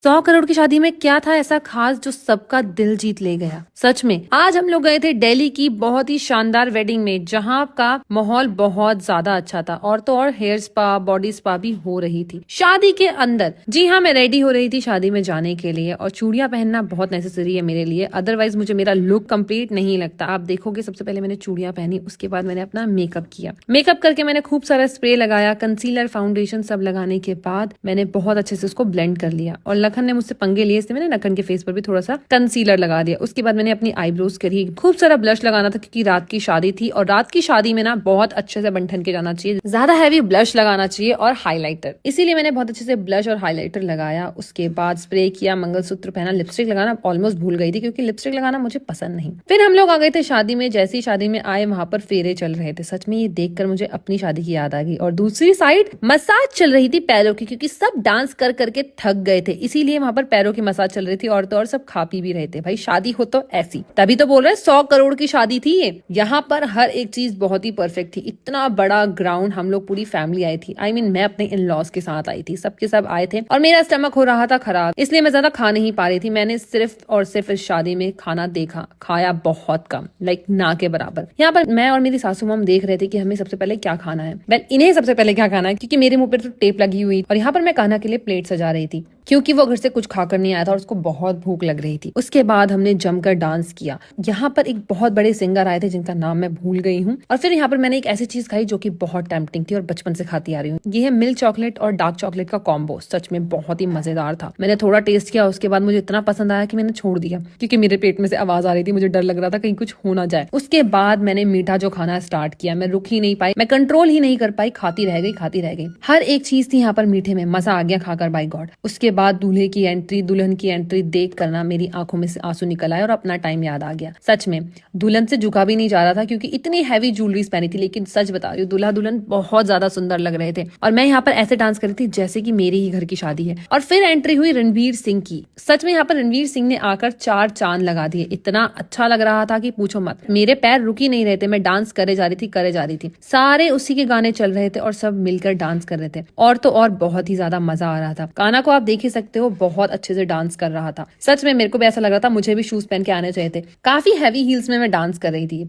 100 करोड़ की शादी में क्या था ऐसा खास जो सबका दिल जीत ले गया। सच में आज हम लोग गए थे दिल्ली की बहुत ही शानदार वेडिंग में, जहां का माहौल बहुत ज्यादा अच्छा था और तो और हेयर स्पा बॉडी स्पा भी हो रही थी शादी के अंदर। जी हाँ, मैं रेडी हो रही थी शादी में जाने के लिए और चूड़ियां पहनना बहुत नेसेसरी है मेरे लिए, अदरवाइज मुझे मेरा लुक कंप्लीट नहीं लगता। आप देखोगे सबसे पहले मैंने चूड़ियां पहनी, उसके बाद मैंने अपना मेकअप किया। मेकअप करके मैंने खूब सारा स्प्रे लगाया, कंसीलर फाउंडेशन सब लगाने के बाद मैंने बहुत अच्छे से उसको ब्लेंड कर लिया और लखन ने मुझसे पंगे लिए, इसलिए मैंने लखन के फेस पर भी थोड़ा सा कंसीलर लगा दिया। उसके बाद मैंने अपनी आईब्रोज करी, खूब सारा ब्लश लगाना था क्योंकि रात की शादी थी और रात की शादी में ना बहुत अच्छे से बन के जाना चाहिए, ज्यादा हैवी ब्लश लगाना चाहिए और हाईलाइटर, इसीलिए मैंने बहुत अच्छे से ब्लश और हाईलाइटर लगाया। उसके बाद स्प्रे किया, मंगलसूत्र पहना, लिपस्टिक लगाना ऑलमोस्ट भूल गई थी क्योंकि लिपस्टिक लगाना मुझे पसंद नहीं। फिर हम लोग आ गए थे शादी में। जैसे ही शादी में आए वहां पर फेरे चल रहे थे। सच में ये देखकर मुझे अपनी शादी की याद आ गई। और दूसरी साइड मसाज चल रही थी पैरों की, क्योंकि सब डांस कर करके थक गए थे, इसीलिए वहां पर पैरों की मसाज चल रही थी और तो और सब खा पी भी रहे थे। भाई शादी हो तो ऐसी, तभी तो बोल रहे 100 करोड़ की शादी थी ये। यहाँ पर हर एक चीज बहुत ही परफेक्ट थी। इतना बड़ा ग्राउंड, हम लोग पूरी फैमिली आई थी। I mean, मैं अपने इन लॉज के साथ आई थी, सबके सब आए थे और मेरा स्टमक हो रहा था खराब, इसलिए मैं ज्यादा खा नहीं पा रही थी। मैंने सिर्फ और सिर्फ इस शादी में खाना देखा, खाया बहुत कम, लाइक ना के बराबर। यहाँ पर मैं और मेरी सासू मॉम देख रहे थे कि हमें सबसे पहले क्या खाना है। वेल, इन्हें सबसे पहले क्या खाना है, क्योंकि मेरे मुंह पर तो टेप लगी हुई और यहाँ पर मैं कान्हा के लिए प्लेट सजा रही थी क्योंकि वो घर से कुछ खाकर नहीं आया था और उसको बहुत भूख लग रही थी। उसके बाद हमने जमकर डांस किया। यहाँ पर एक बहुत बड़े सिंगर आए थे जिनका नाम मैं भूल गई हूँ। और फिर यहाँ पर मैंने एक ऐसी चीज खाई जो कि बहुत टेम्पटिंग थी और बचपन से खाती आ रही हूँ। ये है मिल्क चॉकलेट और डार्क चॉकलेट का कॉम्बो। सच में बहुत ही मजेदार था। मैंने थोड़ा टेस्ट किया, उसके बाद मुझे इतना पसंद आया कि मैंने छोड़ दिया क्योंकि मेरे पेट में से आवाज आ रही थी, मुझे डर लग रहा था कहीं कुछ हो ना जाए। उसके बाद मैंने मीठा जो खाना स्टार्ट किया, मैं रुक ही नहीं पाई, मैं कंट्रोल ही नहीं कर पाई, खाती रह गई खाती रह गई। हर एक चीज थी यहाँ पर मीठे में, मजा आ गया खाकर, बाय गॉड। उसके बाद दूल्हे की एंट्री, दुल्हन की एंट्री देख कर ना मेरी आंखों में से आंसू निकल आए और अपना टाइम याद आ गया। सच में दुल्हन से झुका भी नहीं जा रहा था क्योंकि इतनी हैवी ज्वेलरीज पहनी थी, लेकिन सच बता रही हूँ दूल्हा दुल्हन बहुत ज्यादा सुंदर लग रहे थे और मैं यहाँ पर ऐसे डांस कर रही थी जैसे कि मेरे ही घर की शादी है। और फिर एंट्री हुई रणवीर सिंह की। सच में यहाँ पर रणवीर सिंह ने आकर 4 चांद लगा दिए। इतना अच्छा लग रहा था कि पूछो मत, मेरे पैर रुक ही नहीं रहे थे, मैं डांस करे जा रही थी। सारे उसी के गाने चल रहे थे और सब मिलकर डांस कर रहे थे और तो और बहुत ही ज्यादा मजा आ रहा था। कान्हा को आप देख ही सकते हो, बहुत अच्छे से डांस कर रहा था। सच में मेरे को भी ऐसा लग रहा था मुझे भी शूज पहन के आने चाहिए थे। काफी हैवी हील्स में मैं डांस कर रही थी।